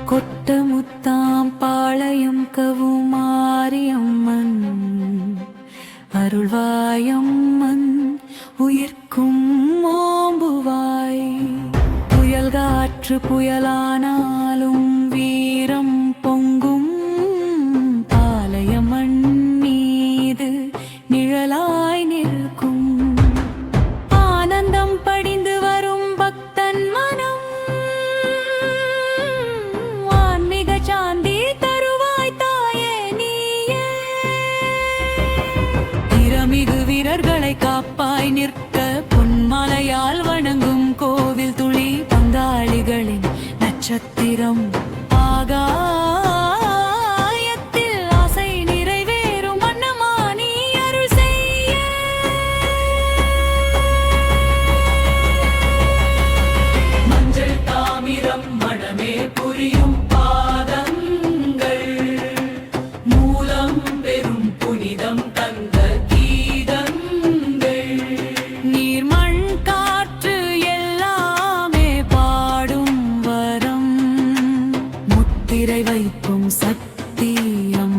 கொட்டமுத்தாம் பாளையம் கவுமாரியம்மன் அருள்வாயம்மன் உயிர்க்கும் ஓம்புவாய். புயல் காற்று புயலானாலும் வீரம் பொங்கும் பாளையம்மன் மீது நிழலாய் நிற்கும். ஆனந்தம் படிந்து வரும் பக்தன் மனம் சாந்தி தருவாய் தாயே நீயே. திறமிகு வீரர்களை காப்பாய் நிற்க பொன்மலையால் வணங்கும் கோவில் துளி பங்காளிகளின் நட்சத்திரம். ஆகாயத்தில் ஆசை நிறைவேறும் வண்ணமா நீ அருள் செய்ய. மஞ்சள் தாமிரம் மனமே புரியும் வைப்பும் சத்தியம்